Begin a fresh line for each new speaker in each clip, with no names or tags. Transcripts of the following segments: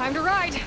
Time to ride.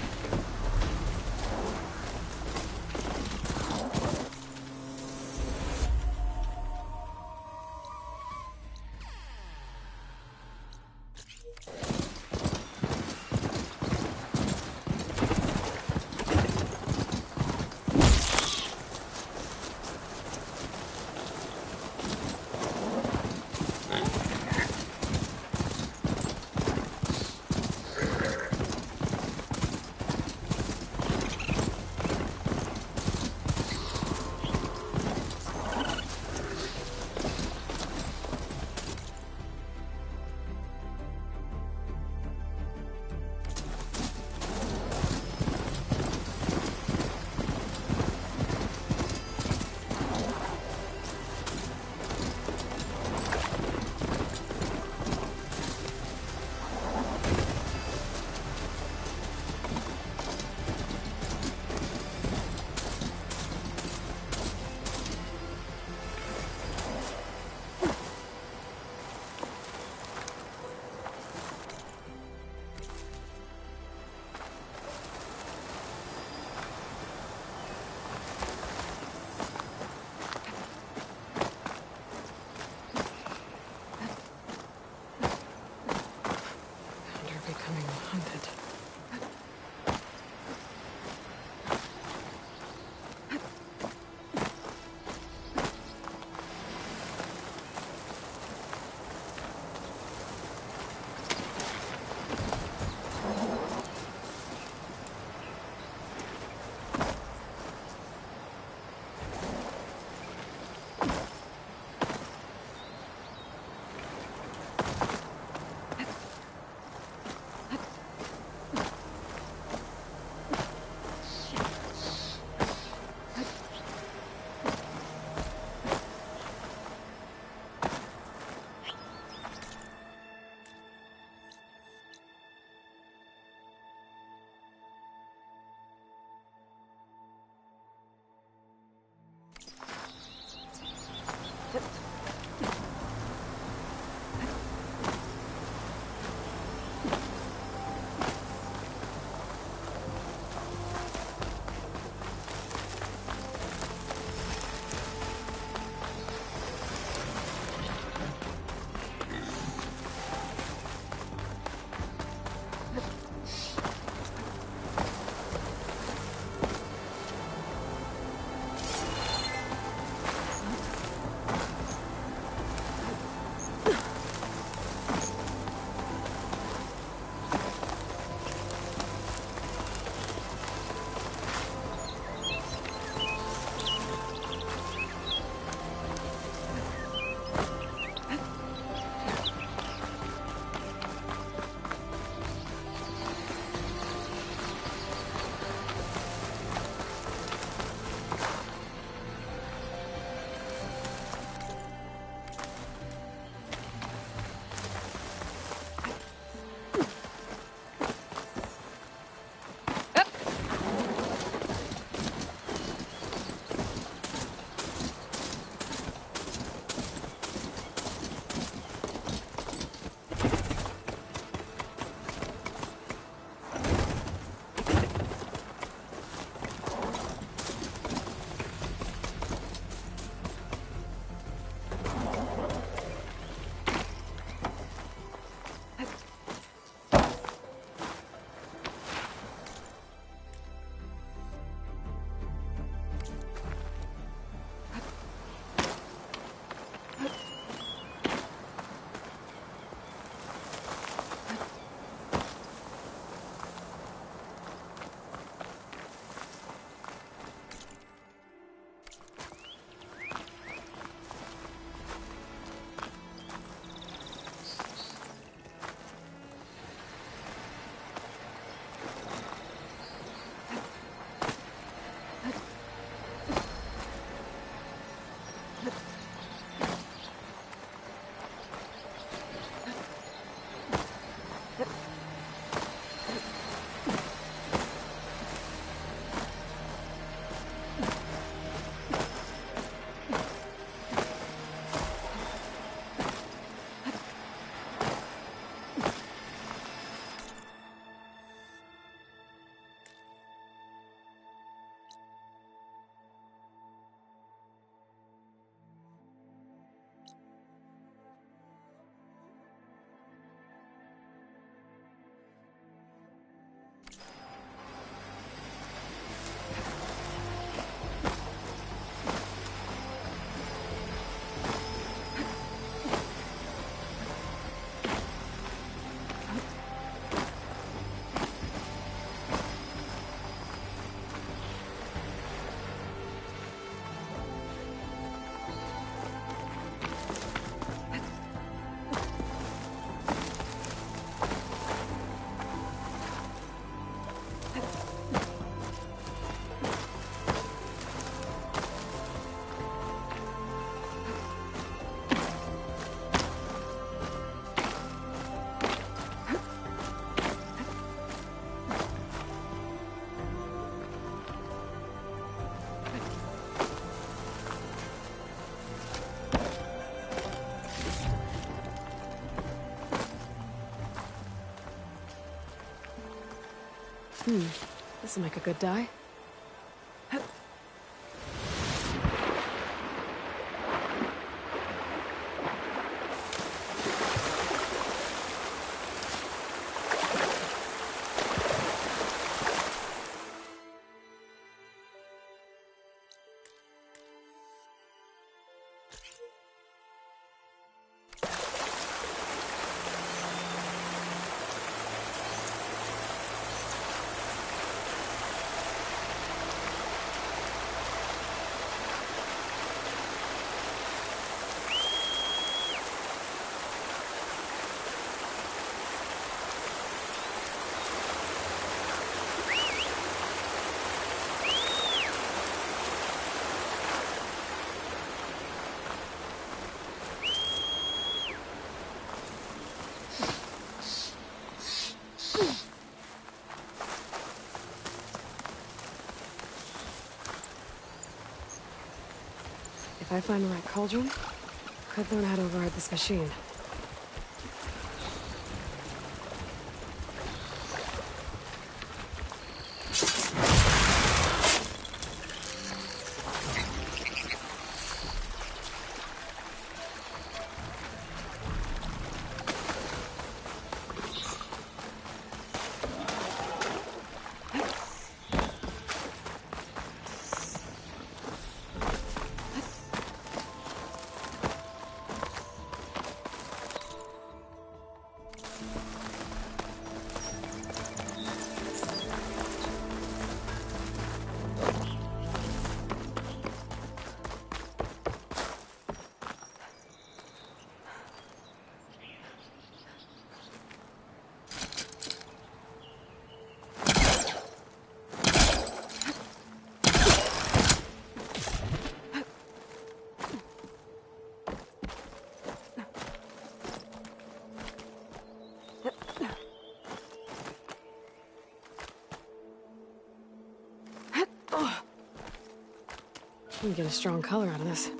This'll make a good dye. If I find the right cauldron, could learn how to override this machine. I'm gonna get a strong color out of this.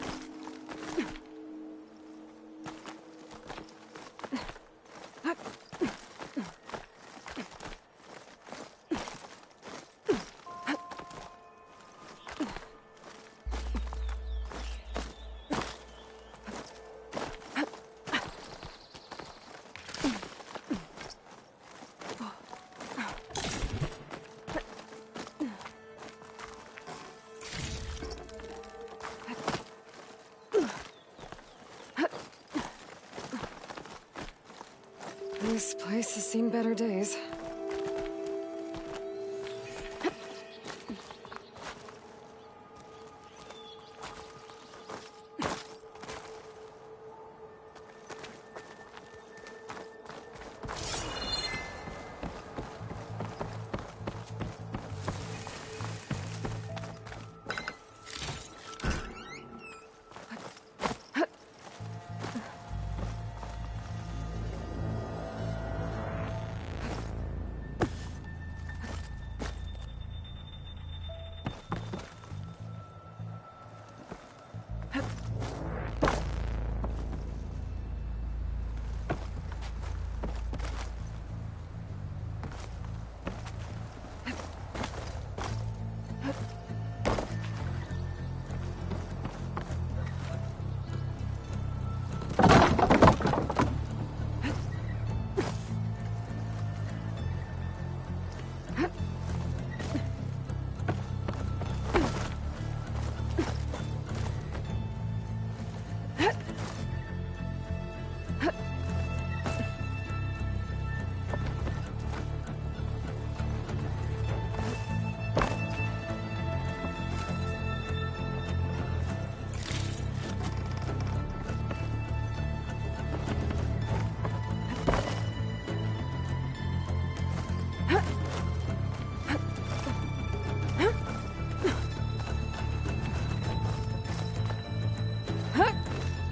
This place has seen better days.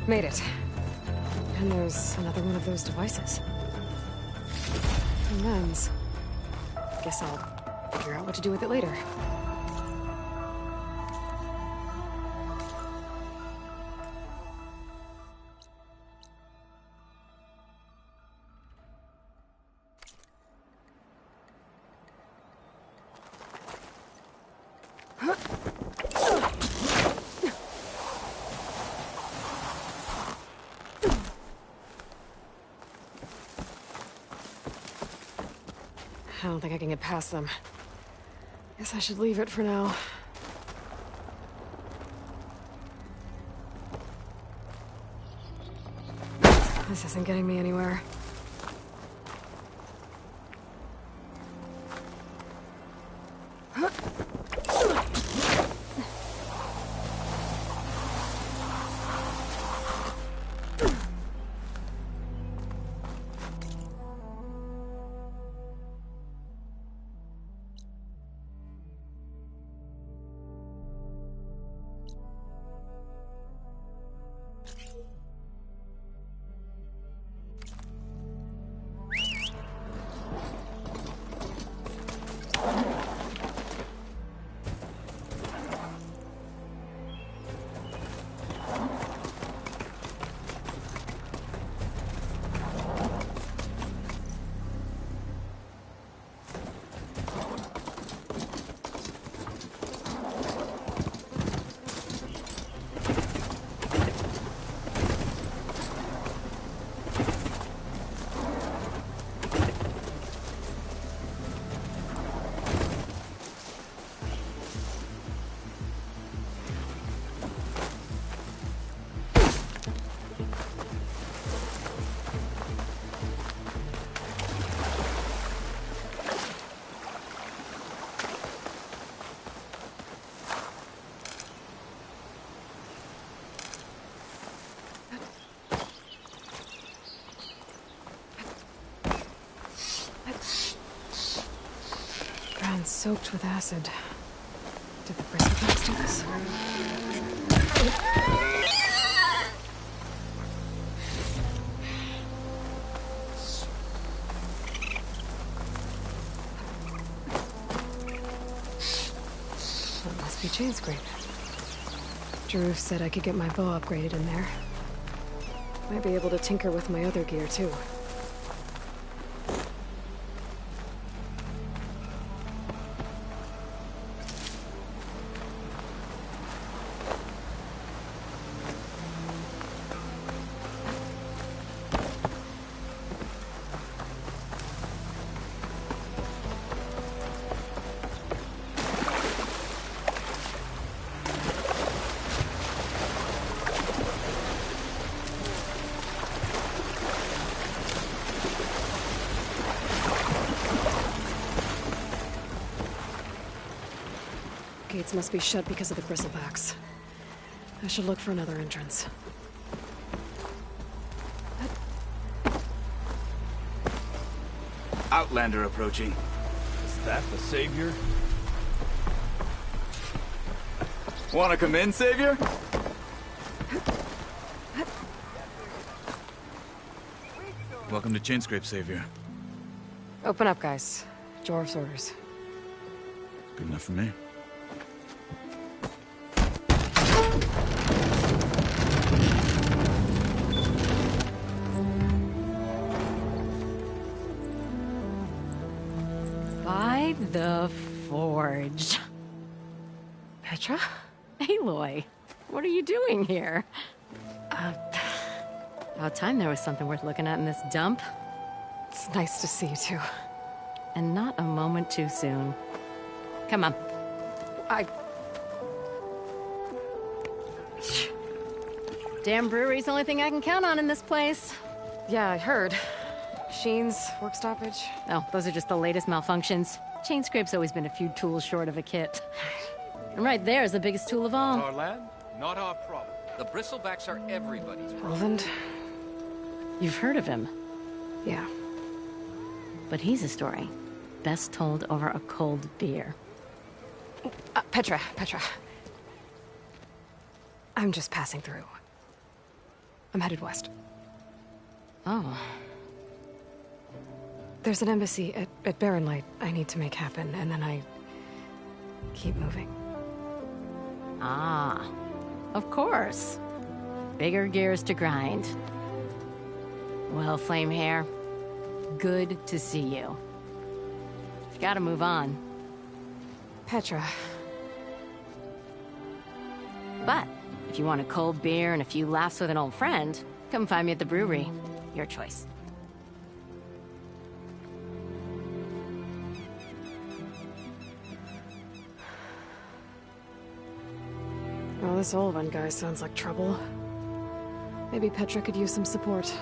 Made it. And there's another one of those devices. A lens. Guess I'll figure out what to do with it later. I don't think I can get past them. Guess I should leave it for now. This isn't getting me anywhere. Ground soaked with acid. Did the Bristlebugs do this? That must be Chainscrape. Drew said I could get my bow upgraded in there. Might be able to tinker with my other gear, too. Gates must be shut because of the Bristlebacks. I should look for another entrance.
Outlander approaching.
Is that the Savior?
Wanna come in, Savior? Welcome to Chainscrape, Savior.
Open up, guys. Jorv's orders.
Good enough for me.
By the Forge.
Petra?
Aloy, what are you doing here? About time there was something worth looking at in this dump.
It's nice to see you, too.
And not a moment too soon. Come on. Damn brewery's the only thing I can count on in this place.
Yeah, I heard. Machines, work stoppage.
Oh, those are just the latest malfunctions. Chainscrape's always been a few tools short of a kit. And right there is the biggest tool of all.
Our land, not our problem.
The Bristlebacks are everybody's problem.
Roland?
You've heard of him,
Yeah.
but he's a story best told over a cold beer.
Petra. I'm just passing through. I'm headed west.
Oh,
There's an embassy at Barren Light I need to make happen, and then I keep moving.
ah, of course. Bigger gears to grind. Well, Flamehair, good to see you. You've got to move on.
Petra,
But if you want a cold beer and a few laughs with an old friend, come find me at the brewery. Your choice.
Well, this Olvan guy sounds like trouble. Maybe Petra could use some support.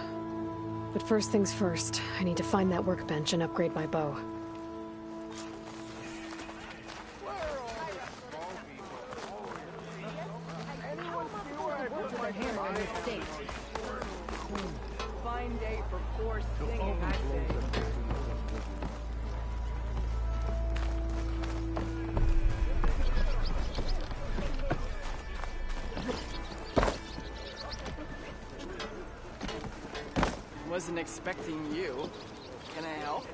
But first things first, I need to find that workbench and upgrade my bow.
Fine day for poor singing, I say. Wasn't expecting you. Can I help?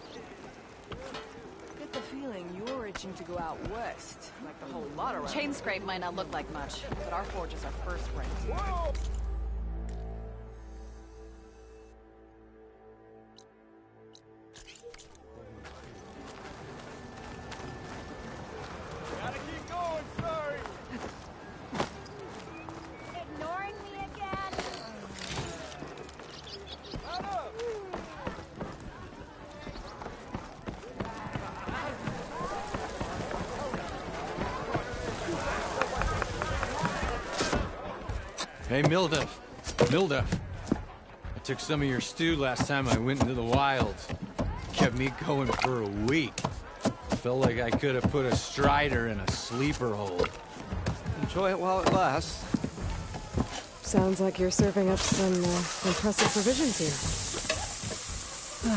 Get the feeling you're itching to go out west, like the whole lot around.
Chain scrape might not look like much, but our forge is our first rate.
Gotta keep going, sorry.
Ignoring me again?
Shut up. Hey, Mildef. Mildef. I took some of your stew last time I went into the wilds. Kept me going for a week. Felt like I could have put a strider in a sleeper hole.
Enjoy it while it lasts.
Sounds like you're serving up some impressive provisions here.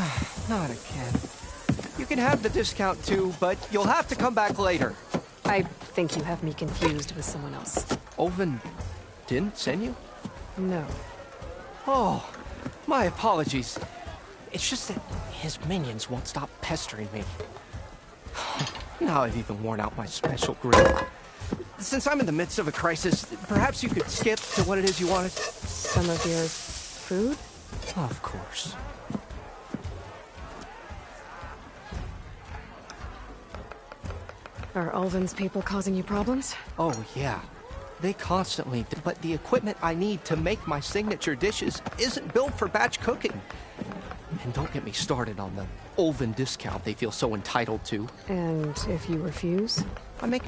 Not again. You can have the discount too, but you'll have to come back later.
I think you have me confused with someone else.
Olvan didn't send you?
No.
Oh, my apologies. It's just that his minions won't stop pestering me. Now I've even worn out my special grill. Since I'm in the midst of a crisis, perhaps you could skip to what it is you wanted?
Some of your food?
Of course.
Are Ulvan's people causing you problems?
Oh, yeah. They constantly do, but the equipment I need to make my signature dishes isn't built for batch cooking. And don't get me started on the Ulvan discount they feel so entitled to.
And if you refuse?
I make...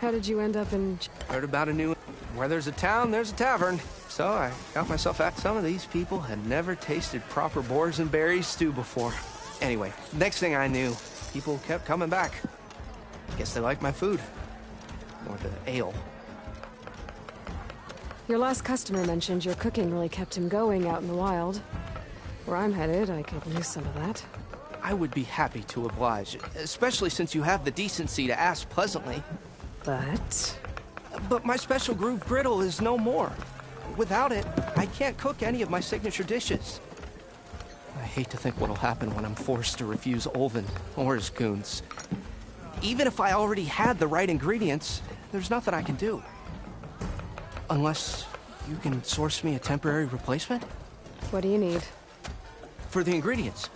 How did you end up in...
Heard about a new... Where there's a town, there's a tavern. So I got myself at... Some of these people had never tasted proper boars and berries stew before. Anyway, next thing I knew, people kept coming back. Guess they liked my food. Or the ale.
Your last customer mentioned your cooking really kept him going out in the wild. Where I'm headed, I could use some of that.
I would be happy to oblige, especially since you have the decency to ask pleasantly.
But...
But my special groove griddle is no more. Without it, I can't cook any of my signature dishes. I hate to think what'll happen when I'm forced to refuse Olvan or his goons. Even if I already had the right ingredients, there's nothing I can do. Unless you can source me a temporary replacement?
What do you need?
For the ingredients,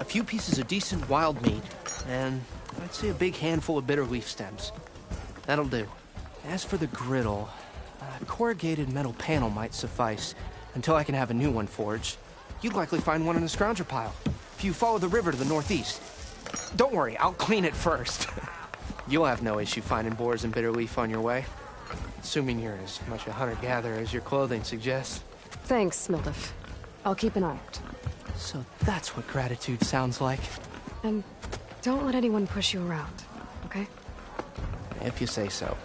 a few pieces of decent wild meat, and I'd say a big handful of bitter leaf stems. That'll do. As for the griddle, a corrugated metal panel might suffice until I can have a new one forged. You'd likely find one in the scrounger pile, if you follow the river to the northeast. Don't worry, I'll clean it first. You'll have no issue finding boars and bitter leaf on your way. Assuming you're as much a hunter-gatherer as your clothing suggests.
Thanks, Mildef. I'll keep an eye out.
So that's what gratitude sounds like.
And don't let anyone push you around, okay?
If you say so.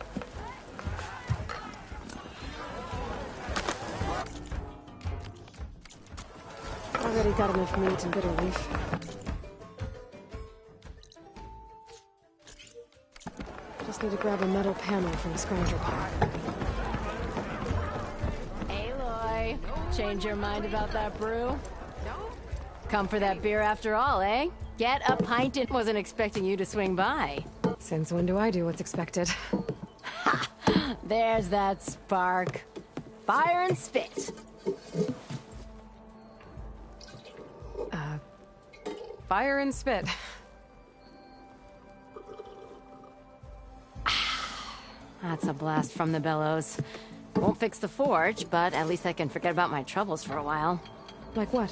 Already got enough meat and bitter leaf. Just need to grab a metal panel from the scrounger pile.
Aloy, change your mind about that brew? Come for that beer after all, eh? Get a pint and wasn't expecting you to swing by.
Since when do I do what's expected?
There's that spark. Fire and spit.
Fire and spit.
That's a blast from the bellows. Won't fix the forge, but at least I can forget about my troubles for a while.
Like what?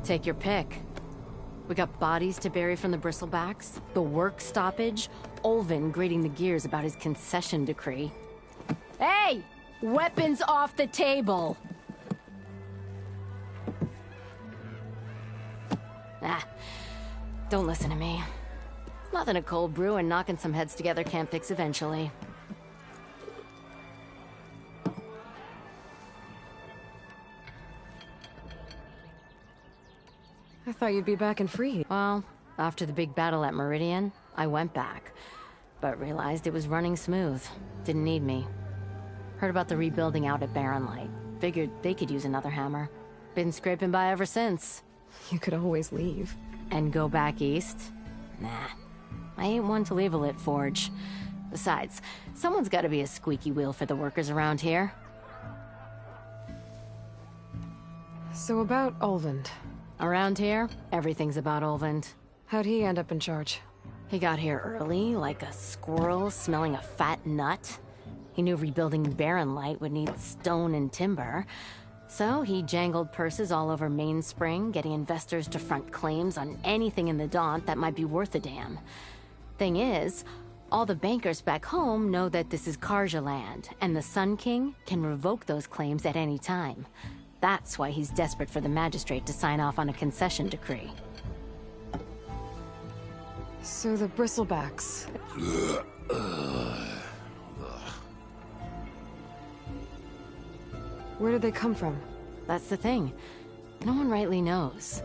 Take your pick. We got bodies to bury from the bristlebacks, the work stoppage, Ulvin grating the gears about his concession decree. Hey! Weapons off the table! Don't listen to me. Nothing a cold brew and knocking some heads together can't fix eventually.
I thought you'd be back and free.
Well, after the big battle at Meridian, I went back. But realized it was running smooth. Didn't need me. Heard about the rebuilding out at Barren Light. Figured they could use another hammer. Been scraping by ever since.
You could always leave.
And go back east? Nah. I ain't one to leave a lit forge. Besides, someone's gotta be a squeaky wheel for the workers around here.
So about Ulvund.
Around here, everything's about Ulvund.
How'd he end up in charge?
He got here early, like a squirrel smelling a fat nut. He knew rebuilding Barren Light would need stone and timber. So he jangled purses all over Mainspring, getting investors to front claims on anything in the Daunt that might be worth a damn. Thing is, all the bankers back home know that this is Carja land, and the Sun King can revoke those claims at any time. That's why he's desperate for the magistrate to sign off on a concession decree.
So the bristlebacks. Where did they come from?
That's the thing. No one rightly knows.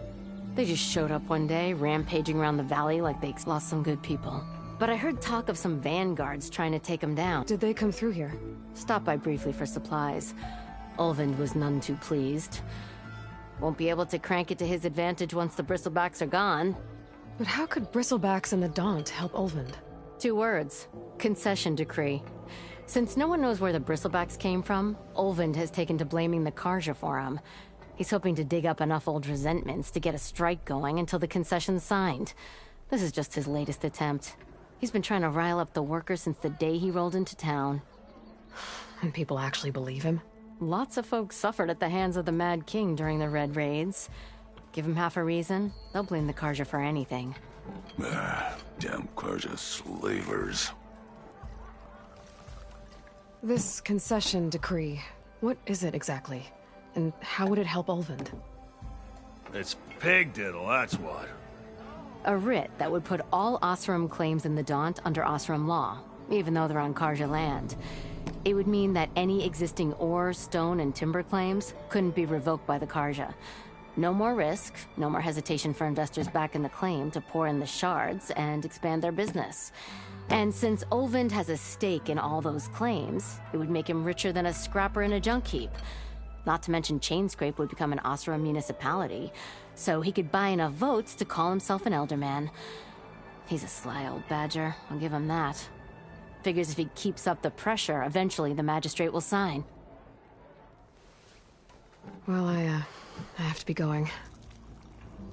They just showed up one day, rampaging around the valley like they lost some good people. But I heard talk of some vanguards trying to take them down.
Did they come through here?
Stopped by briefly for supplies. Ulvund was none too pleased. Won't be able to crank it to his advantage once the bristlebacks are gone.
But how could bristlebacks and the Daunt help Ulvund?
2 words. Concession decree. Since no one knows where the bristlebacks came from, Ulvund has taken to blaming the Carja for them. He's hoping to dig up enough old resentments to get a strike going until the concession's signed. This is just his latest attempt. He's been trying to rile up the workers since the day he rolled into town.
And people actually believe him?
Lots of folks suffered at the hands of the Mad King during the Red Raids. Give him half a reason, they'll blame the Carja for anything.
Damn Carja slavers.
This concession decree, what is it exactly? And how would it help Ulvund?
It's pig diddle, that's what.
A writ that would put all Osram claims in the Daunt under Osram law, even though they're on Carja land. It would mean that any existing ore, stone, and timber claims couldn't be revoked by the Carja. No more risk, no more hesitation for investors back in the claim to pour in the shards and expand their business. And since Ulvund has a stake in all those claims, it would make him richer than a scrapper in a junk heap. Not to mention Chainscrape would become an Osram municipality, so he could buy enough votes to call himself an Elderman. He's a sly old badger, I'll give him that. Figures if he keeps up the pressure, eventually the magistrate will sign.
Well, I have to be going.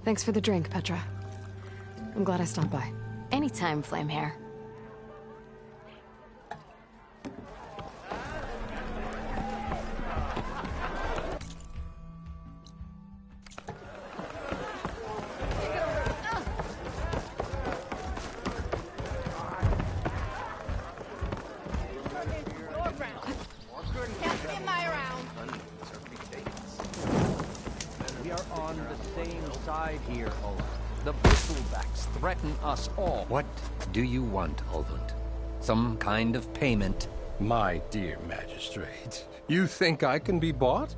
Thanks for the drink, Petra. I'm glad I stopped by.
Anytime, Flamehair.
We are on the same side here, Olaf. The bristlebacks threaten us all.
What do you want, Ulvund? Some kind of payment?
My dear magistrate, you think I can be bought?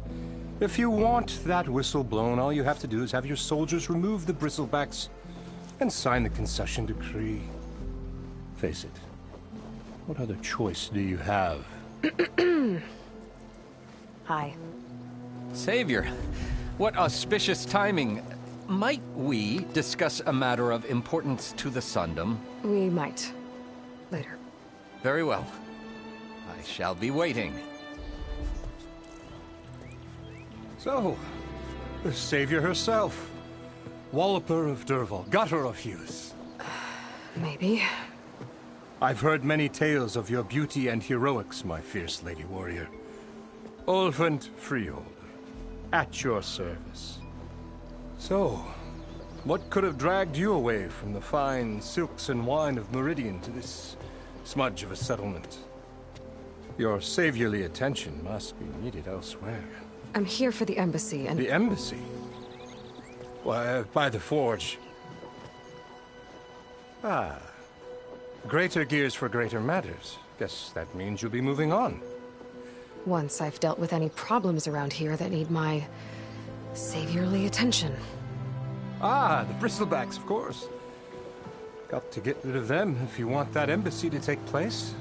If you want that whistle blown, all you have to do is have your soldiers remove the bristlebacks and sign the concession decree. Face it, what other choice do you have?
Hi.
Savior, what auspicious timing. Might we discuss a matter of importance to the Sundom?
We might. Later.
Very well. I shall be waiting.
So, the savior herself. Walloper of Derval, gutter of youth.
Maybe.
I've heard many tales of your beauty and heroics, my fierce lady warrior. Ulfund Freeholder, at your service. So, what could have dragged you away from the fine silks and wine of Meridian to this smudge of a settlement? Your saviorly attention must be needed elsewhere.
I'm here for the embassy and...
The embassy? Why, by the forge. Ah. Greater gears for greater matters. Guess that means you'll be moving on.
Once I've dealt with any problems around here that need my... saviorly attention.
Ah, the Bristlebacks, of course. Got to get rid of them if you want that embassy to take place.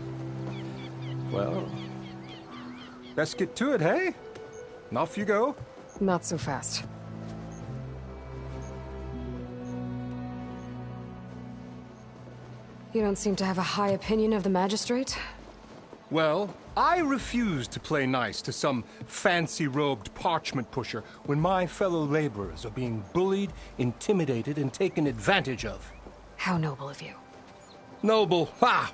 Well, best get to it, hey? And off you go.
Not so fast. You don't seem to have a high opinion of the Magistrate?
Well, I refuse to play nice to some fancy-robed parchment pusher when my fellow laborers are being bullied, intimidated, and taken advantage of.
How noble of you.
Noble? Ha!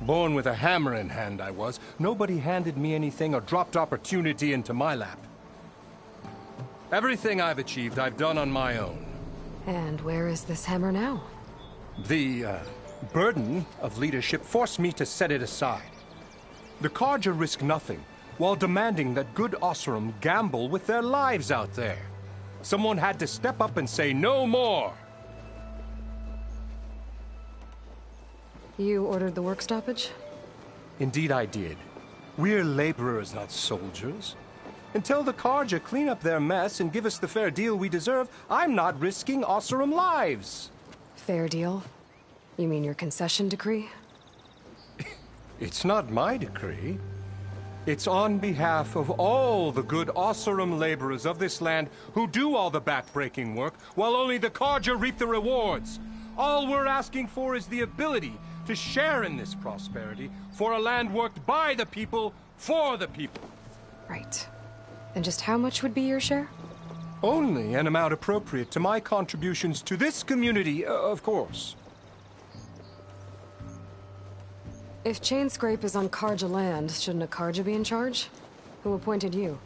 Born with a hammer in hand, I was. Nobody handed me anything or dropped opportunity into my lap. Everything I've achieved, I've done on my own.
And where is this hammer now?
The, burden of leadership forced me to set it aside. The Carja risk nothing, while demanding that good Oseram gamble with their lives out there. Someone had to step up and say no more!
You ordered the work stoppage?
Indeed I did. We're laborers, not soldiers. Until the Carja clean up their mess and give us the fair deal we deserve, I'm not risking Oseram lives!
Fair deal? You mean your concession decree?
It's not my decree. It's on behalf of all the good Oseram laborers of this land who do all the back-breaking work, while only the Carja reap the rewards. All we're asking for is the ability to share in this prosperity for a land worked by the people, for the people.
Right. And just how much would be your share?
Only an amount appropriate to my contributions to this community, of course.
If Chainscrape is on Carja land, shouldn't a Carja be in charge? Who appointed you?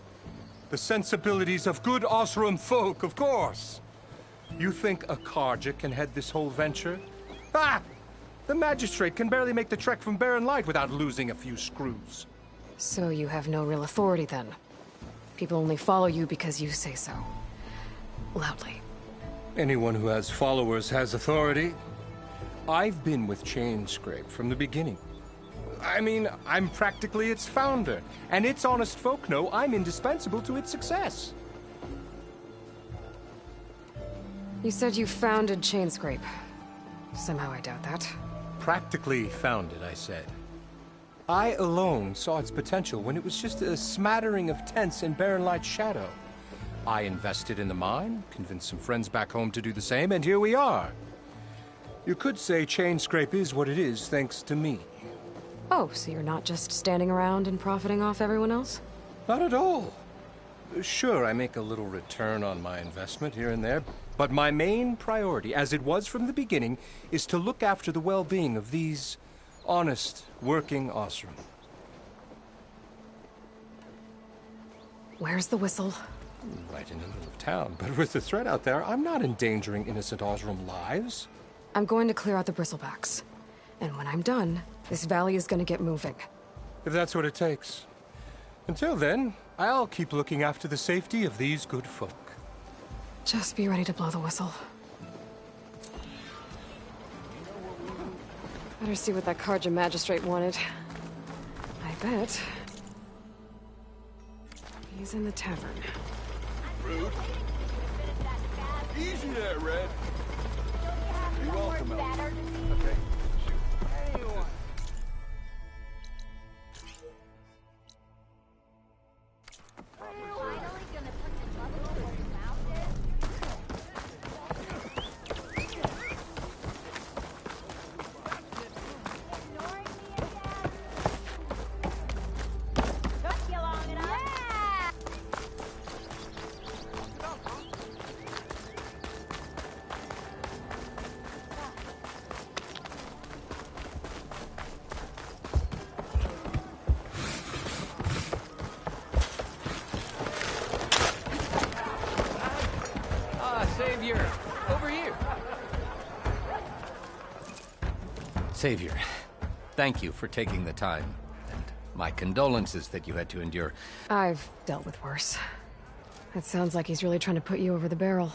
The sensibilities of good Oseram folk, of course. You think a Carja can head this whole venture? Ah! The Magistrate can barely make the trek from Barren Light without losing a few screws.
So you have no real authority then? People only follow you because you say so. Loudly.
Anyone who has followers has authority. I've been with Chainscrape from the beginning. I mean, I'm practically its founder, and its honest folk know I'm indispensable to its success.
You said you founded Chainscrape. Somehow I doubt that.
Practically founded, I said. I alone saw its potential when it was just a smattering of tents in Barren Light's shadow. I invested in the mine, convinced some friends back home to do the same, and here we are. You could say Chainscrape is what it is thanks to me.
Oh, so you're not just standing around and profiting off everyone else?
Not at all. Sure, I make a little return on my investment here and there, but my main priority, as it was from the beginning, is to look after the well-being of these honest, working Oseram.
Where's the whistle?
Right in the middle of town, but with the threat out there, I'm not endangering innocent Oseram lives.
I'm going to clear out the Bristlebacks. And when I'm done, this valley is going to get moving.
If that's what it takes. Until then, I'll keep looking after the safety of these good folk.
Just be ready to blow the whistle. Better see what that Carja Magistrate wanted. I bet he's in the tavern.
Rude. Easy there, Red. You're welcome, Elton. Okay.
Savior! Over here! Savior, thank you for taking the time. And my condolences that you had to endure.
I've dealt with worse. It sounds like he's really trying to put you over the barrel.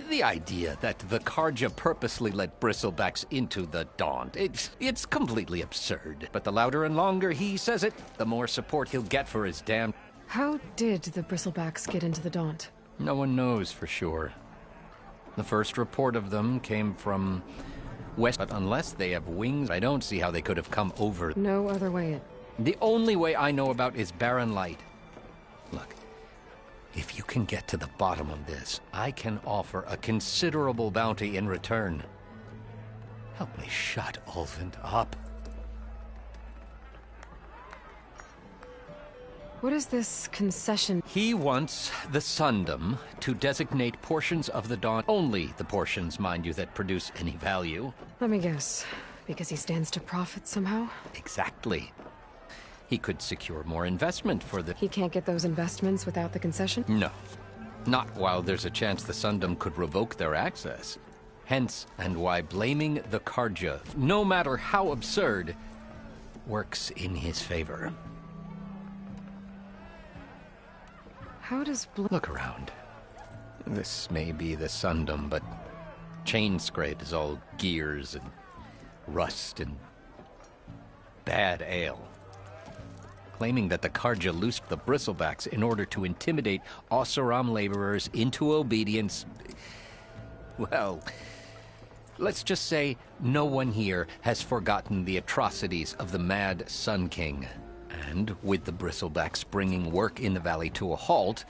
The idea that the Carja purposely let Bristlebacks into the Daunt, it's completely absurd. But the louder and longer he says it, the more support he'll get for his damn...
How did the Bristlebacks get into the Daunt?
No one knows for sure. The first report of them came from west, but unless they have wings, I don't see how they could have come over.
No other way in.
The only way I know about is Barren Light. Look, if you can get to the bottom of this, I can offer a considerable bounty in return. Help me shut Ulvund up.
What is this concession?
He wants the Sundom to designate portions of the Daunt, only the portions, mind you, that produce any value.
Let me guess. Because he stands to profit somehow?
Exactly. He could secure more investment for the...
He can't get those investments without the concession?
No. Not while there's a chance the Sundom could revoke their access. Hence, and why blaming the Carja, no matter how absurd, works in his favor.
How does
Look around. This may be the Sundom, but Chainscrape is all gears and rust and bad ale. Claiming that the Carja loosed the Bristlebacks in order to intimidate Oseram laborers into obedience. Well, let's just say no one here has forgotten the atrocities of the Mad Sun King. And with the Bristlebacks bringing work in the valley to a halt,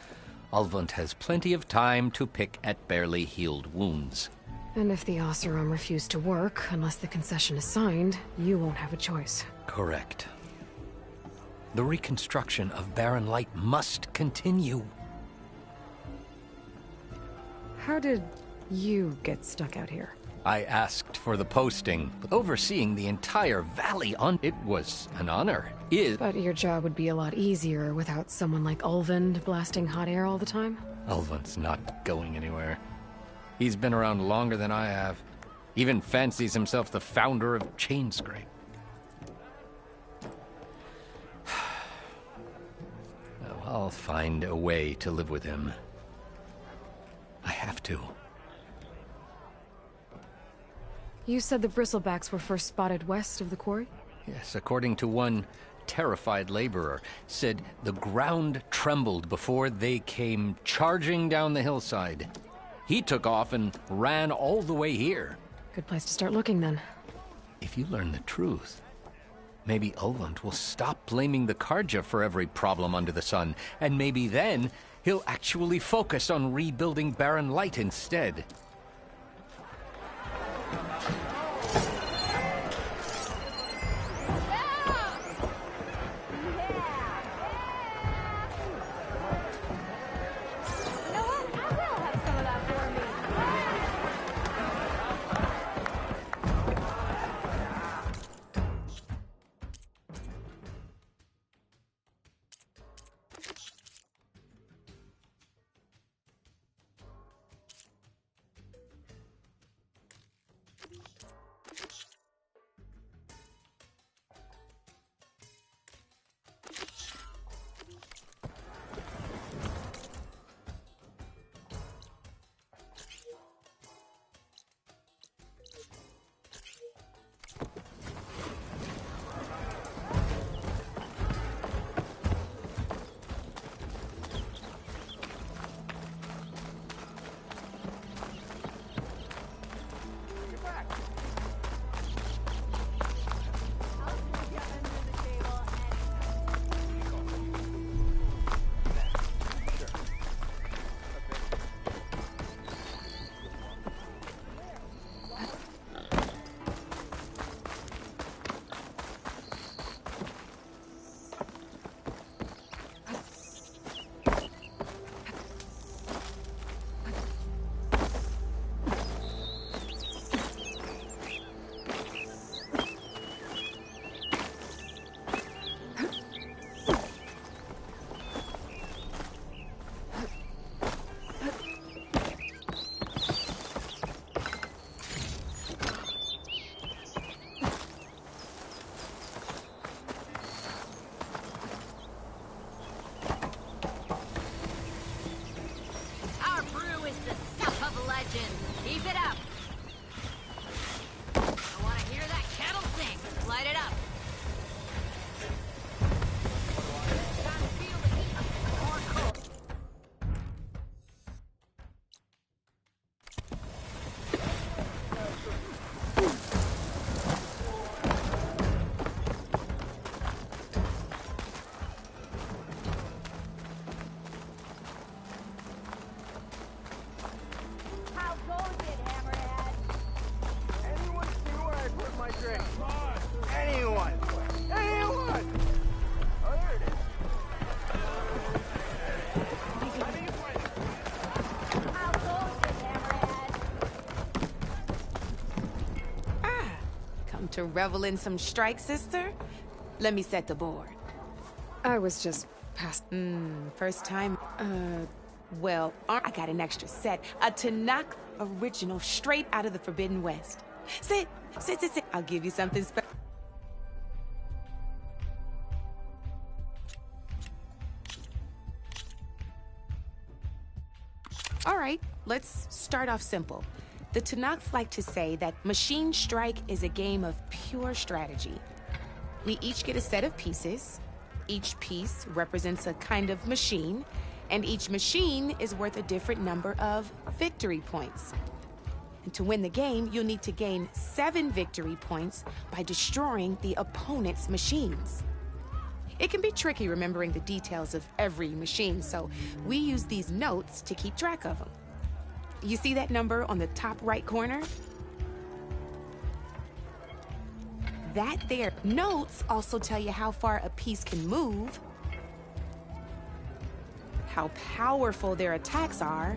Ulvund has plenty of time to pick at barely healed wounds.
And if the Oseram refuse to work, unless the concession is signed, you won't have a choice.
Correct. The reconstruction of Barren Light must continue.
How did you get stuck out here?
I asked for the posting, but overseeing the entire valley it was an honor.
But your job would be a lot easier without someone like Ulvund blasting hot air all the time?
Ulvund's not going anywhere. He's been around longer than I have. Even fancies himself the founder of Chainscrape. Well, I'll find a way to live with him. I have to.
You said the Bristlebacks were first spotted west of the quarry?
Yes, according to one terrified laborer, said the ground trembled before they came charging down the hillside. He took off and ran all the way here.
Good place to start looking, then.
If you learn the truth, maybe Ulvund will stop blaming the Carja for every problem under the sun, and maybe then he'll actually focus on rebuilding Barren Light instead.
To revel in some strike, sister? Let me set the board.
I was just past...
First time? Well, I got an extra set. A Tanakh original, straight out of the Forbidden West. Sit. I'll give you something special. All right, let's start off simple. The Tanakh like to say that Machine Strike is a game of pure strategy. We each get a set of pieces. Each piece represents a kind of machine, and each machine is worth a different number of victory points. And to win the game, you'll need to gain 7 victory points by destroying the opponent's machines. It can be tricky remembering the details of every machine, so we use these notes to keep track of them. You see that number on the top right corner? That there. Notes also tell you how far a piece can move, how powerful their attacks are,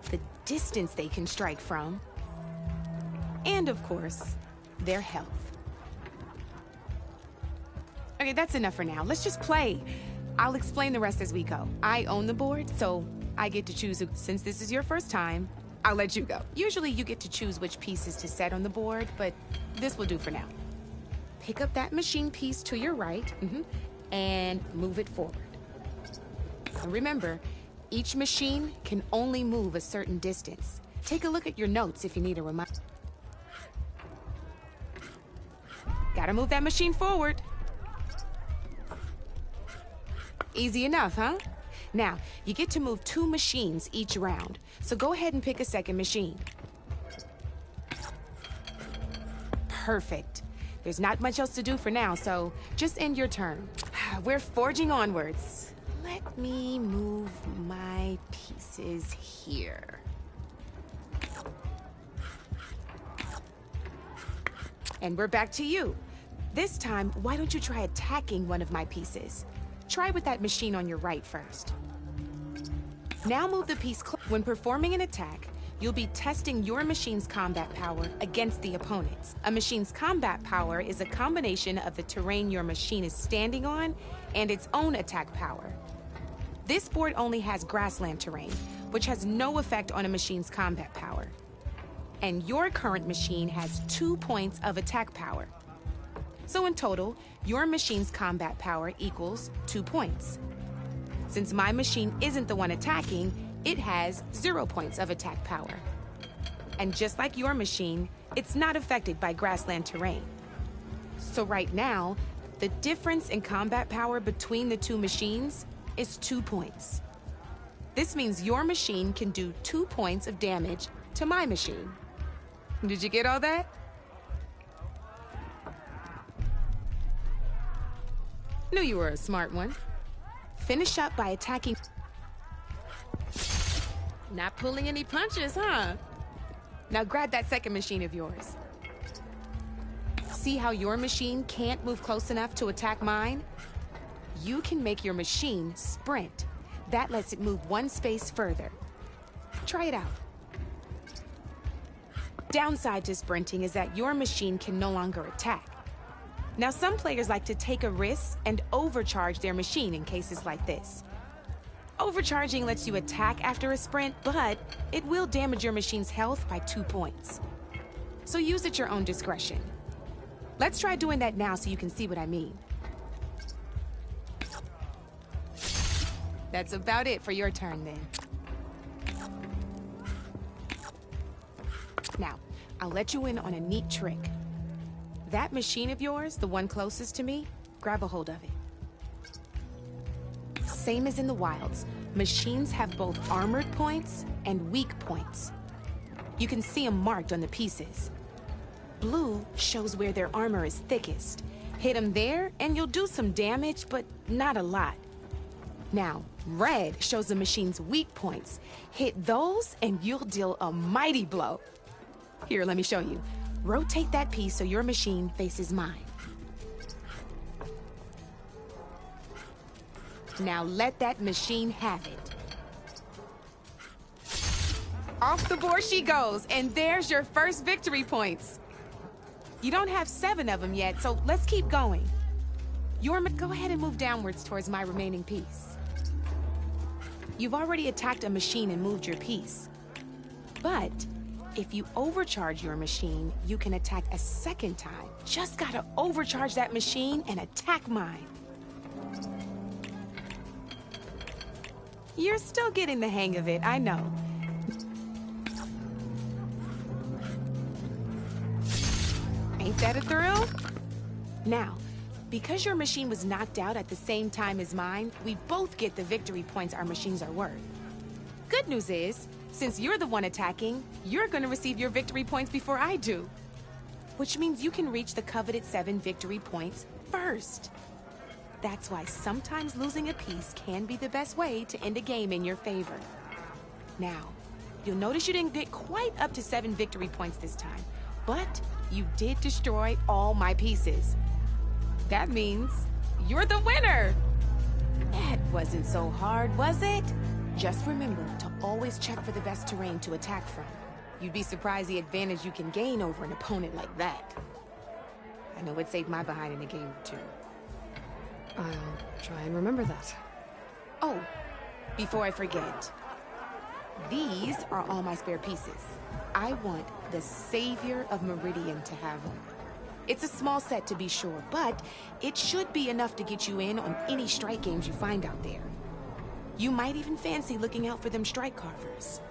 the distance they can strike from, and of course, their health. Okay, that's enough for now. Let's just play. I'll explain the rest as we go. I own the board, so I get to choose. Since this is your first time, I'll let you go. Usually you get to choose which pieces to set on the board, but this will do for now. Pick up that machine piece to your right, and move it forward. And remember, each machine can only move a certain distance. Take a look at your notes if you need a reminder. Gotta move that machine forward. Easy enough, huh? Now, you get to move 2 machines each round, so go ahead and pick a second machine. Perfect. There's not much else to do for now, so just end your turn. We're forging onwards. Let me move my pieces here. And we're back to you. This time, why don't you try attacking one of my pieces? Try with that machine on your right first. Now move the piece close. When performing an attack, you'll be testing your machine's combat power against the opponent's. A machine's combat power is a combination of the terrain your machine is standing on and its own attack power. This board only has grassland terrain, which has no effect on a machine's combat power. And your current machine has 2 points of attack power. So in total, your machine's combat power equals 2 points. Since my machine isn't the one attacking, it has 0 points of attack power. And just like your machine, it's not affected by grassland terrain. So right now, the difference in combat power between the 2 machines is 2 points. This means your machine can do 2 points of damage to my machine. Did you get all that? Knew you were a smart one. Finish up by attacking. Not pulling any punches, huh? Now grab that second machine of yours. See how your machine can't move close enough to attack mine? You can make your machine sprint. That lets it move 1 space further. Try it out. Downside to sprinting is that your machine can no longer attack. Now, some players like to take a risk and overcharge their machine in cases like this. Overcharging lets you attack after a sprint, but it will damage your machine's health by 2 points. So use at your own discretion. Let's try doing that now so you can see what I mean. That's about it for your turn, then. Now, I'll let you in on a neat trick. That machine of yours, the one closest to me, grab a hold of it. Same as in the wilds, machines have both armored points and weak points. You can see them marked on the pieces. Blue shows where their armor is thickest. Hit them there, and you'll do some damage, but not a lot. Now, red shows the machine's weak points. Hit those, and you'll deal a mighty blow. Here, let me show you. Rotate that piece so your machine faces mine. Now let that machine have it. Off the board she goes, and there's your first victory points. You don't have 7 of them yet, so let's keep going. Go ahead and move downwards towards my remaining piece. You've already attacked a machine and moved your piece. But if you overcharge your machine, you can attack a second time. Just gotta overcharge that machine and attack mine. You're still getting the hang of it, I know. Ain't that a thrill? Now, because your machine was knocked out at the same time as mine, we both get the victory points our machines are worth. Good news is, since you're the one attacking, you're gonna receive your victory points before I do. Which means you can reach the coveted 7 victory points first. That's why sometimes losing a piece can be the best way to end a game in your favor. Now, you'll notice you didn't get quite up to 7 victory points this time, but you did destroy all my pieces. That means you're the winner! That wasn't so hard, was it? Just remember to always check for the best terrain to attack from. You'd be surprised the advantage you can gain over an opponent like that. I know it saved my behind in a game or 2.
I'll try and remember that.
Oh, before I forget, these are all my spare pieces. I want the Savior of Meridian to have them. It's a small set to be sure, but it should be enough to get you in on any strike games you find out there. You might even fancy looking out for them strike carvers.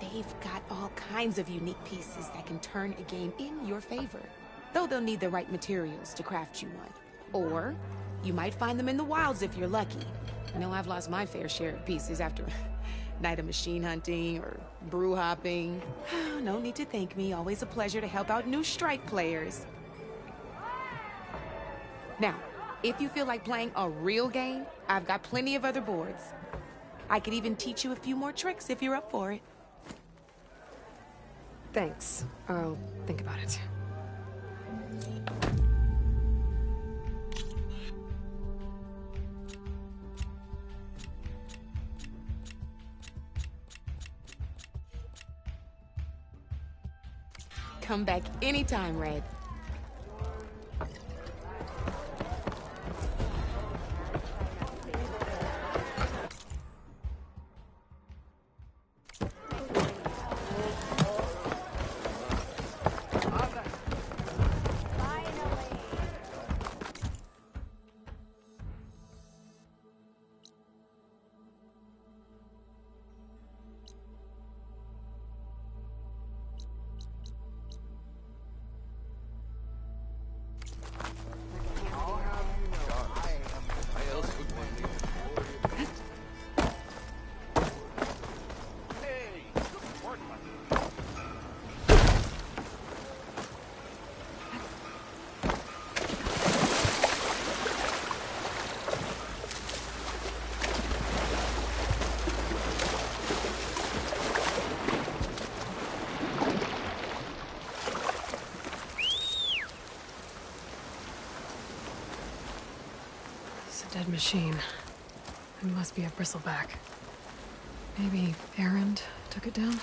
They've got all kinds of unique pieces that can turn a game in your favor, though they'll need the right materials to craft you one. Or you might find them in the wilds if you're lucky. I know I've lost my fair share of pieces after a night of machine hunting or brew hopping. No need to thank me. Always a pleasure to help out new strike players. Now, if you feel like playing a real game, I've got plenty of other boards. I could even teach you a few more tricks if you're up for it.
Thanks. I'll think about it.
Come back anytime, Red.
Dead machine. It must be a bristleback. Maybe Erend took it down?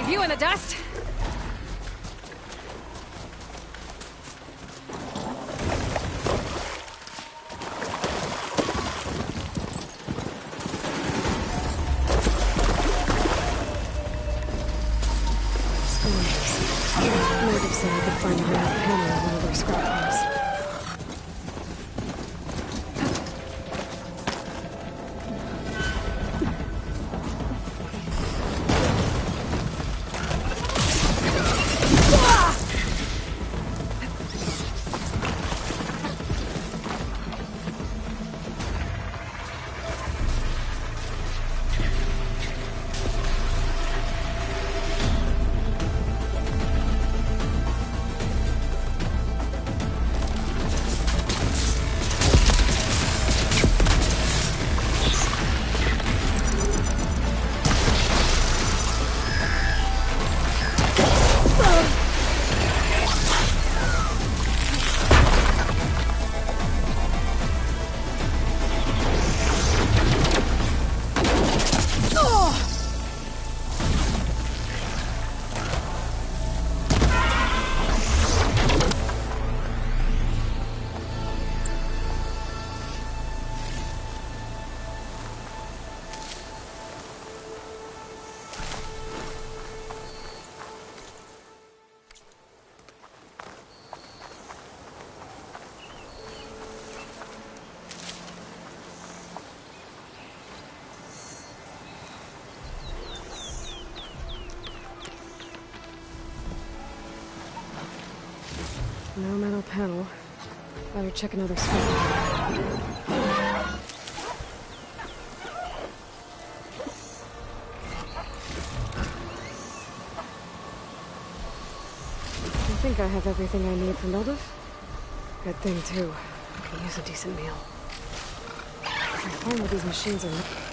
You in the dust? scrap house. No metal panel. Better check another spot. I think I have everything I need for Mildev. Good thing, too. I can use a decent meal. I find that these machines are...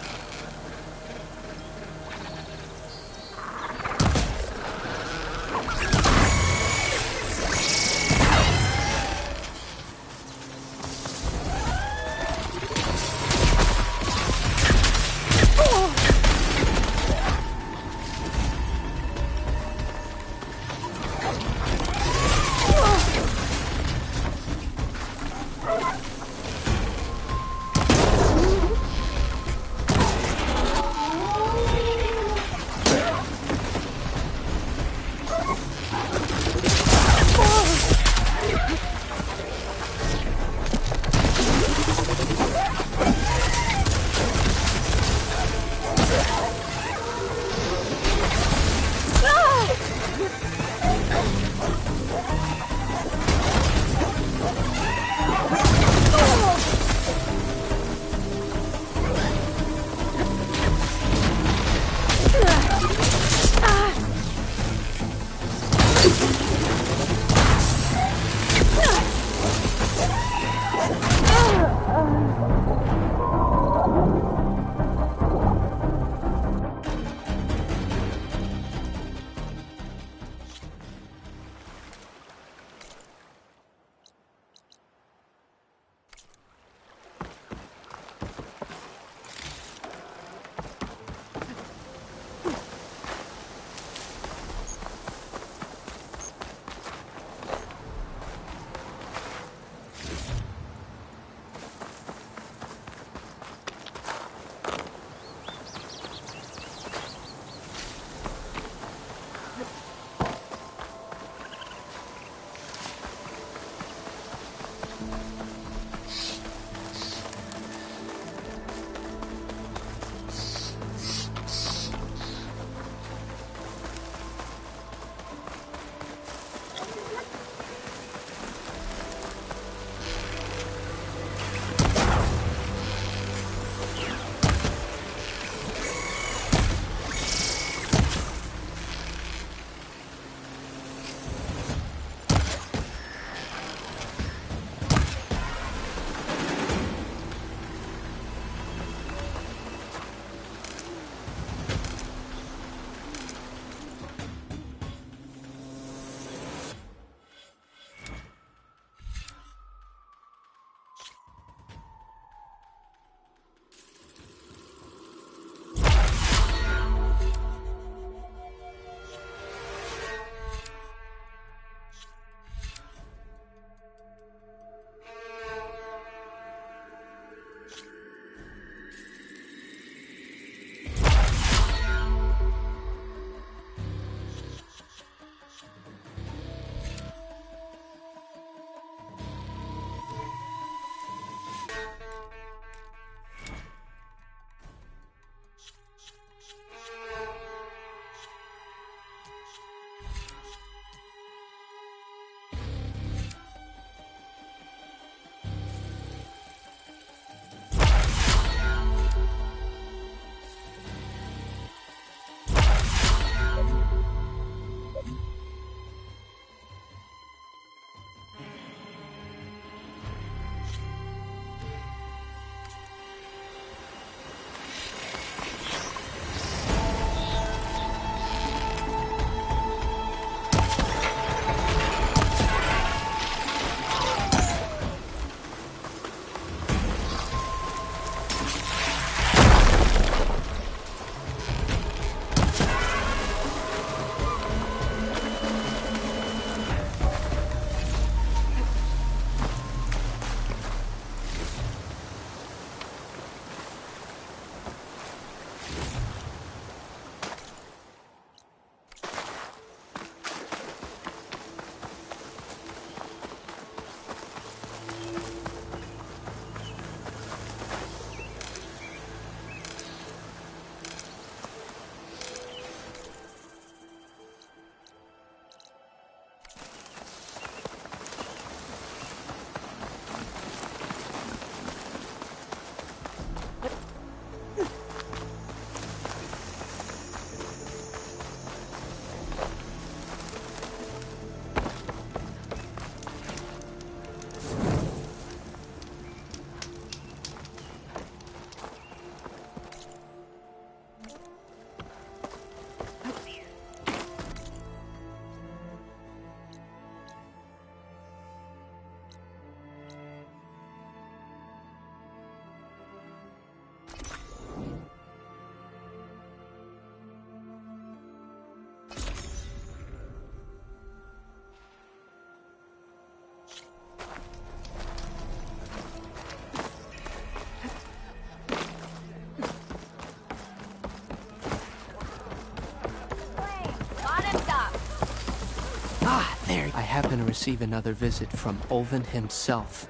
happened to receive another visit from Ulvin himself.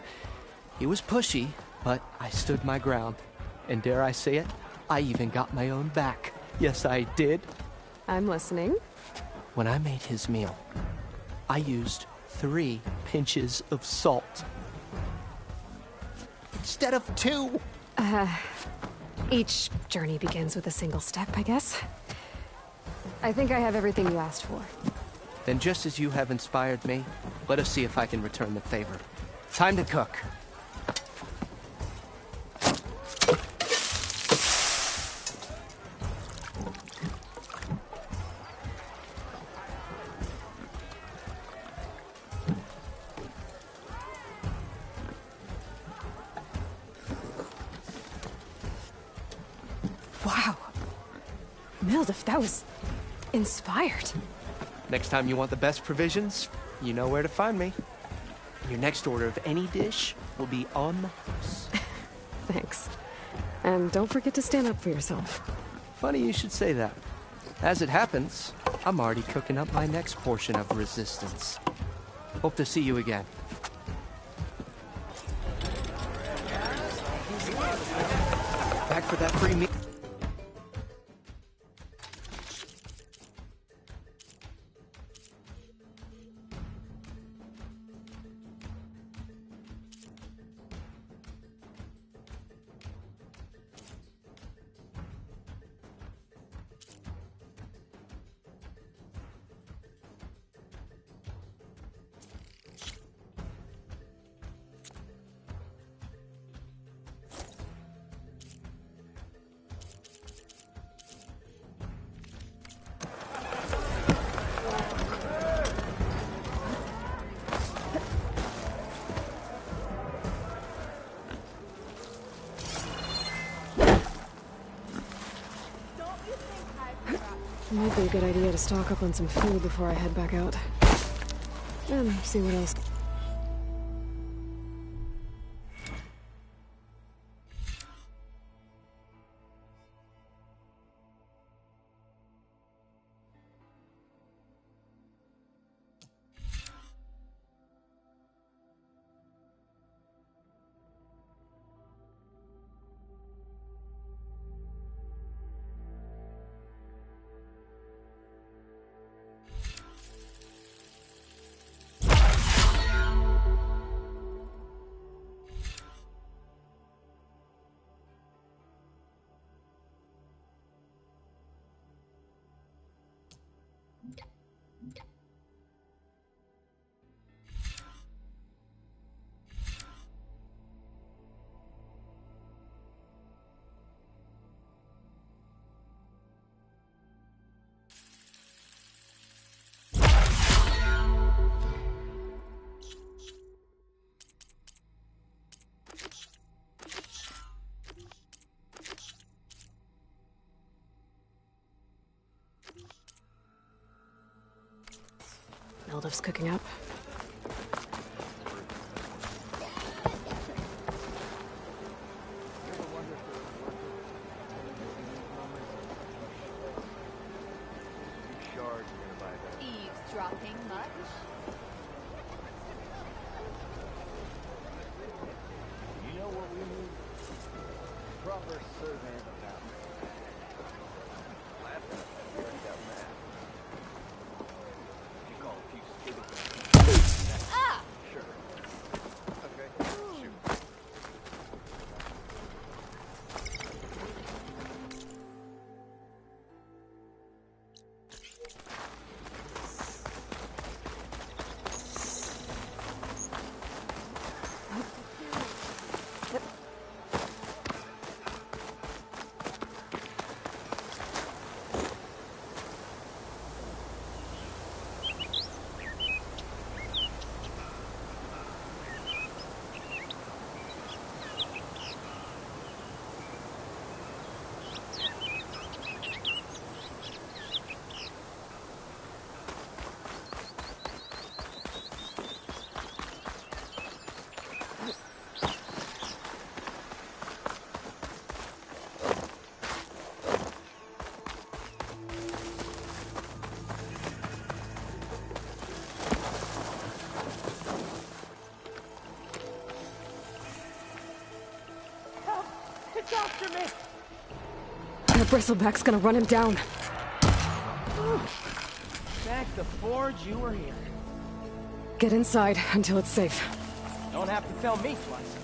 He was pushy, but I stood my ground. And dare I say it, I even got my own back. Yes, I did.
I'm listening.
When I made his meal, I used 3 pinches of salt. Instead of 2.
Each journey begins with a single step, I guess. I think I have everything you asked for.
Then just as you have inspired me, let us see if I can return the favor. Time to cook.
Wow. Mildef, that was inspired.
Next time you want the best provisions, you know where to find me. Your next order of any dish will be on the house.
Thanks. And don't forget to stand up for yourself.
Funny you should say that. As it happens, I'm already cooking up my next portion of resistance. Hope to see you again. Back for that free meal.
Might be a good idea to stock up on some food before I head back out. And see what else. Mildef's cooking up.
Eavesdropping much?
You know what we need? Proper survey of the town.
Ah!
Sure. Okay. Shoot.
Look after me!
That bristleback's gonna run him down.
Thank the Forge you were here.
Get inside until it's safe.
Don't have to tell me twice.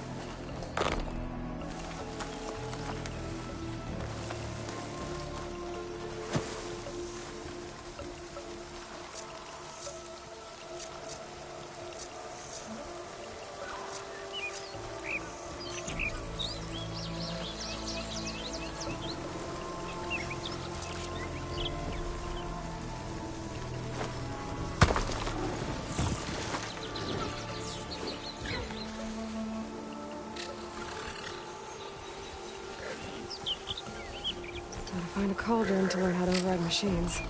Gotta find a cauldron to learn how to override machines.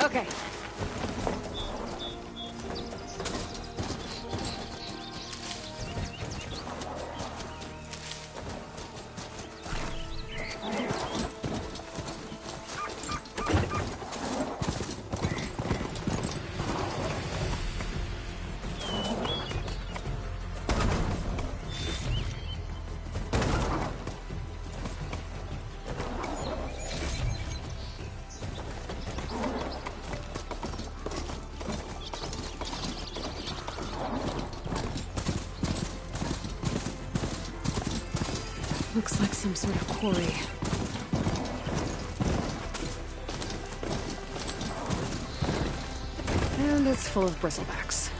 Okay. Looks like some sort of quarry. And it's full of bristlebacks.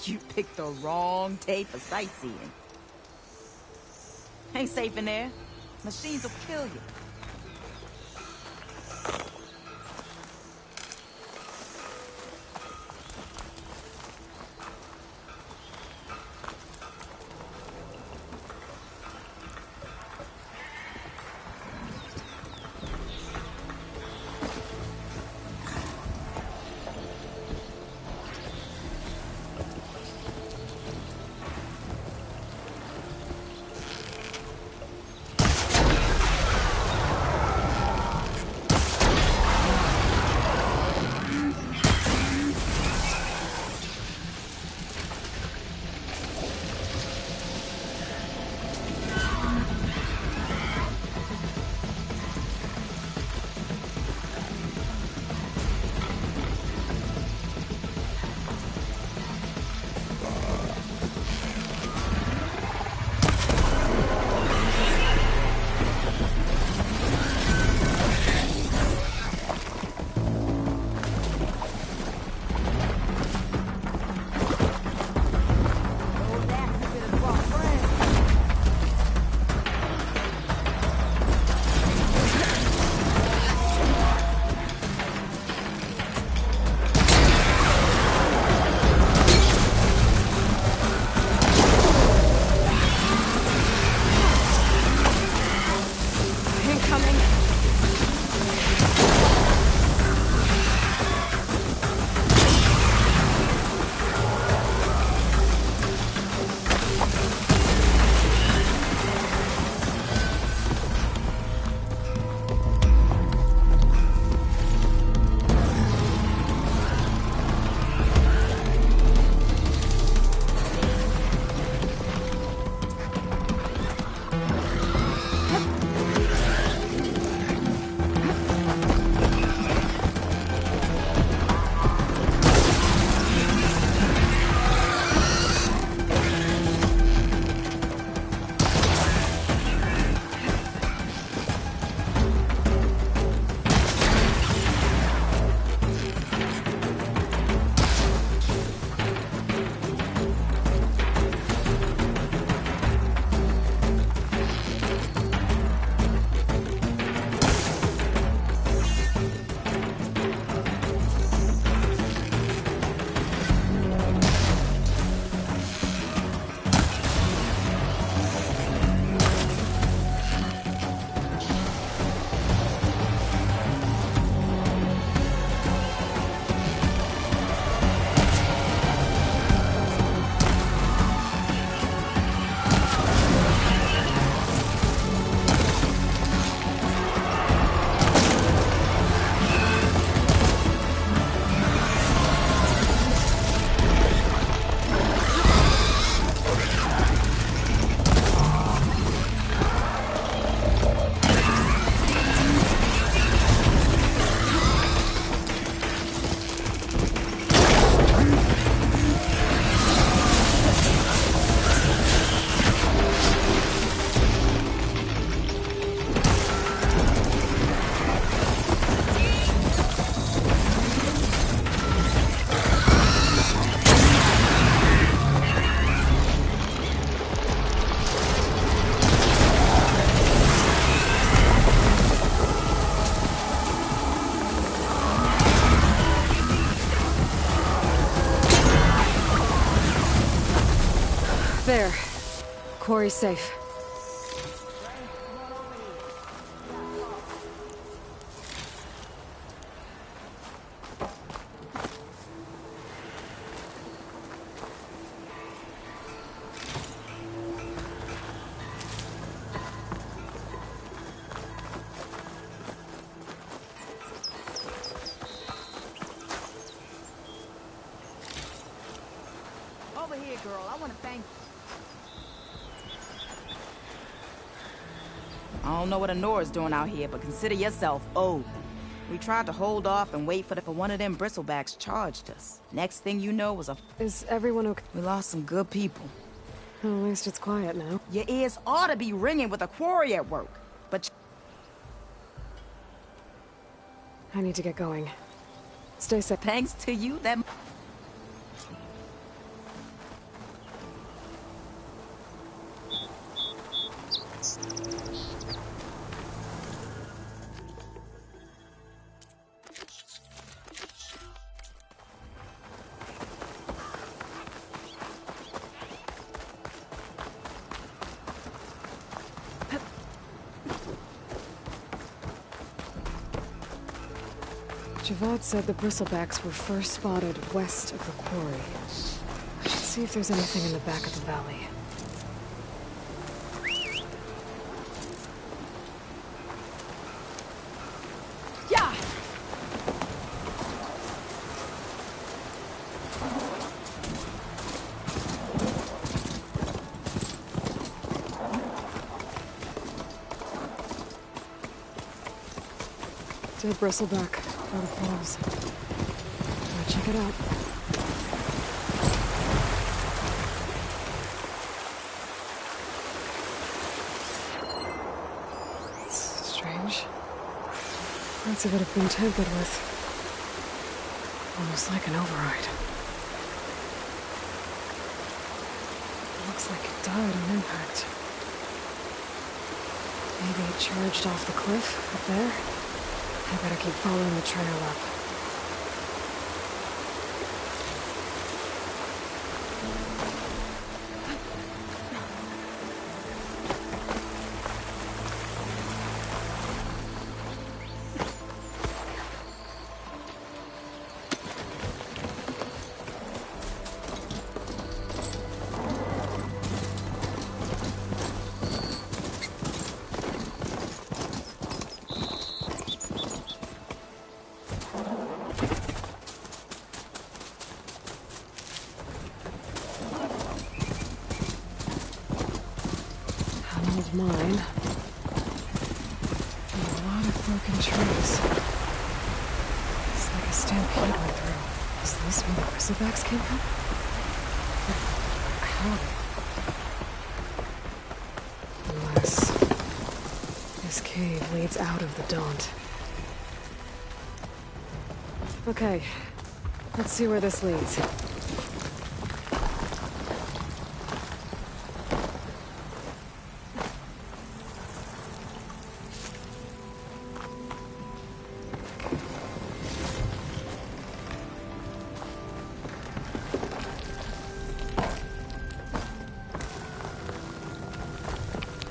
You picked the wrong day for sightseeing. Ain't safe in there. Machines will kill you.
There. Quarry's safe.
Over here, girl. I want to thank you. I don't know what Honora's doing out here, but consider yourself owed. We tried to hold off and wait for one of them bristlebacks charged us. Next thing you know was a...
Is everyone okay?
We lost some good people.
Well, at least it's quiet now.
Your ears ought to be ringing with a quarry at work, but...
I need to get going. Stay safe.
Thanks to you, that...
Javad said the bristlebacks were first spotted west of the quarry. I should see if there's anything in the back of the valley.
Yeah!
Dead bristleback. Water falls. Gotta check it out. It's strange. Parts of it have been tampered with. Almost like an override. It looks like it died on impact. Maybe it charged off the cliff up there? I better keep following the trail up. Mine. And a lot of broken trees. It's like a stampede went through. Is this where the bristlebacks came from? How? Unless this cave leads out of the Daunt. Okay, let's see where this leads.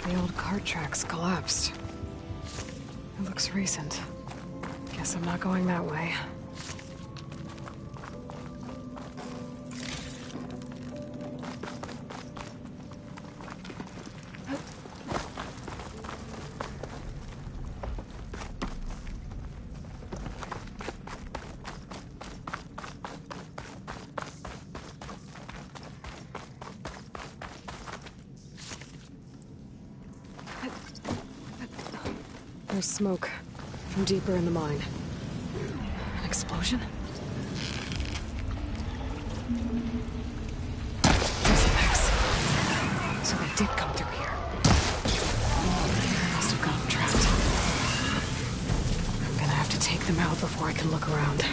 The old cart tracks collapsed. It looks recent. Guess I'm not going that way. There's smoke from deeper in the mine. An explosion? Bristlebacks. So they did come through here. Must have got them trapped. I'm gonna have to take them out before I can look around.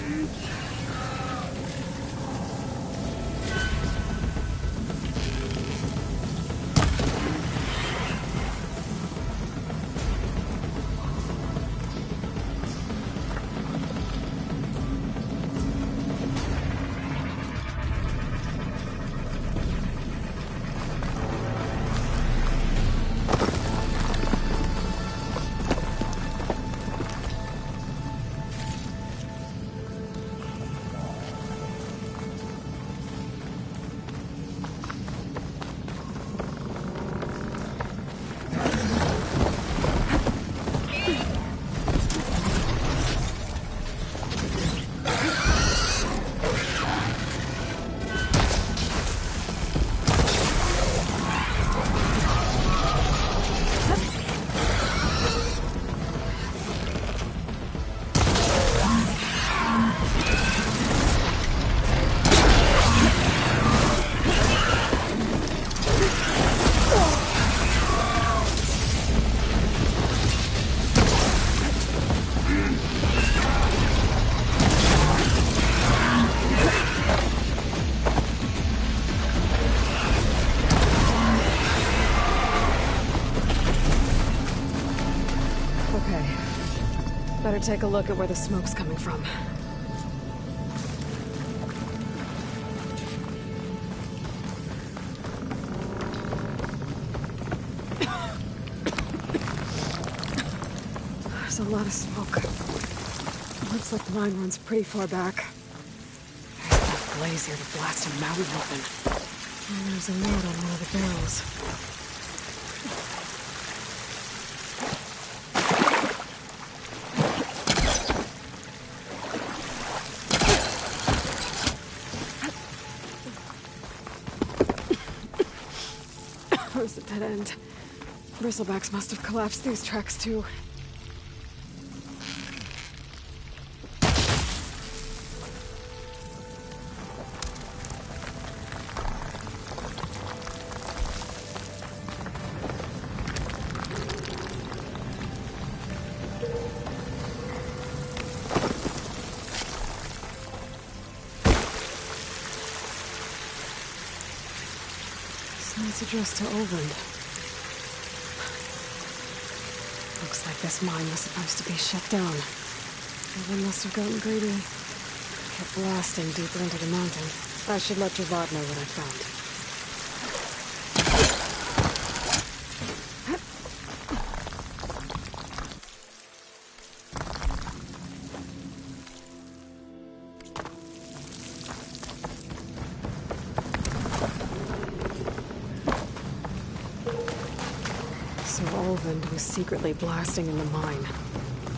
Better take a look at where the smoke's coming from. There's a lot of smoke. Looks like the mine runs pretty far back. There's enough blaze here to blast a mountain open. And there's a note on one of the barrels. There's a dead end. Bristlebacks must have collapsed these tracks too. It's addressed to Olvend. Looks like this mine was supposed to be shut down. Olvend must have gotten greedy. Kept blasting deeper into the mountain. I should let Javad know what I found. So Olvend was secretly blasting in the mine,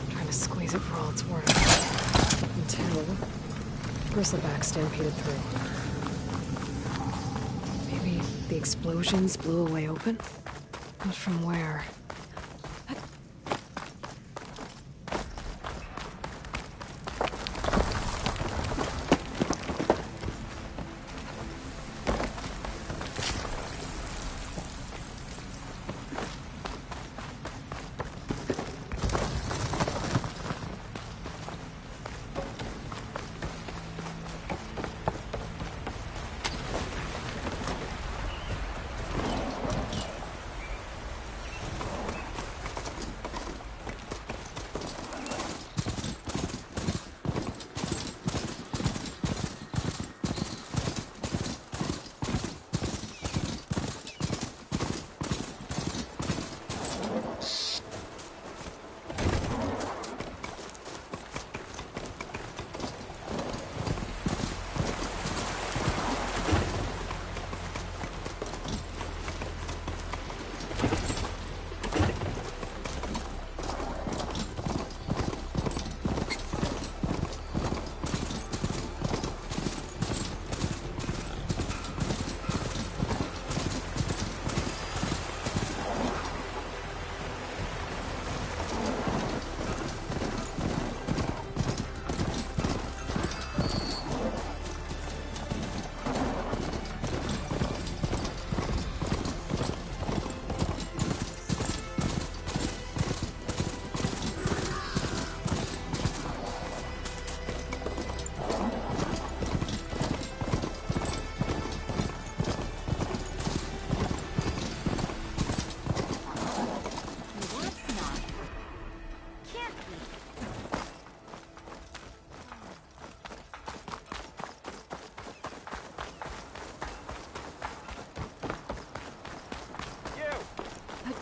trying to squeeze it for all it's worth. Until Bristleback stampeded through. Maybe the explosions blew a way open? But from where?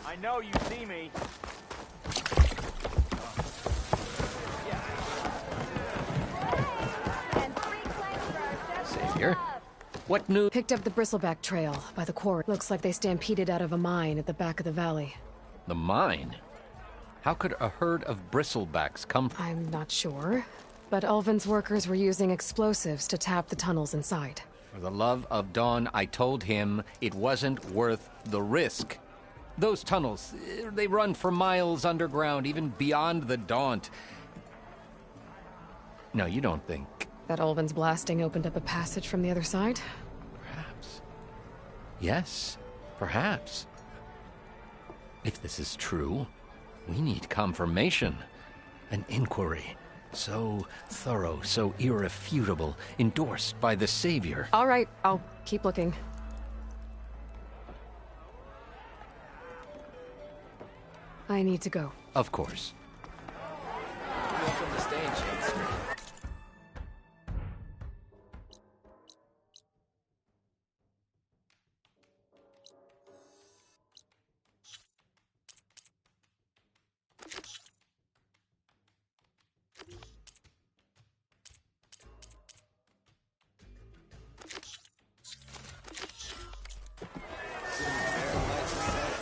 I know you see me.
Savior? What new—
Picked up the Bristleback trail by the quarry. Looks like they stampeded out of a mine at the back of the valley.
The mine? How could a herd of bristlebacks come from—
I'm not sure, but Ulvin's workers were using explosives to tap the tunnels inside.
For the love of Dawn, I told him it wasn't worth the risk. Those tunnels, they run for miles underground, even beyond the Daunt. No, you don't think—
That Ulvin's blasting opened up a passage from the other side?
Perhaps. Yes, perhaps. If this is true, we need confirmation. An inquiry. So thorough, so irrefutable, endorsed by the Savior.
All right, I'll keep looking. I need to go.
Of course.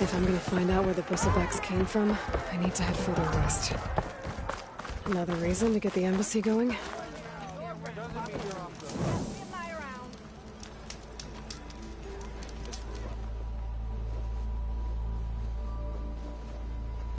If I'm gonna find out where the Bristlebacks came from, I need to head further west. Another reason to get the embassy going?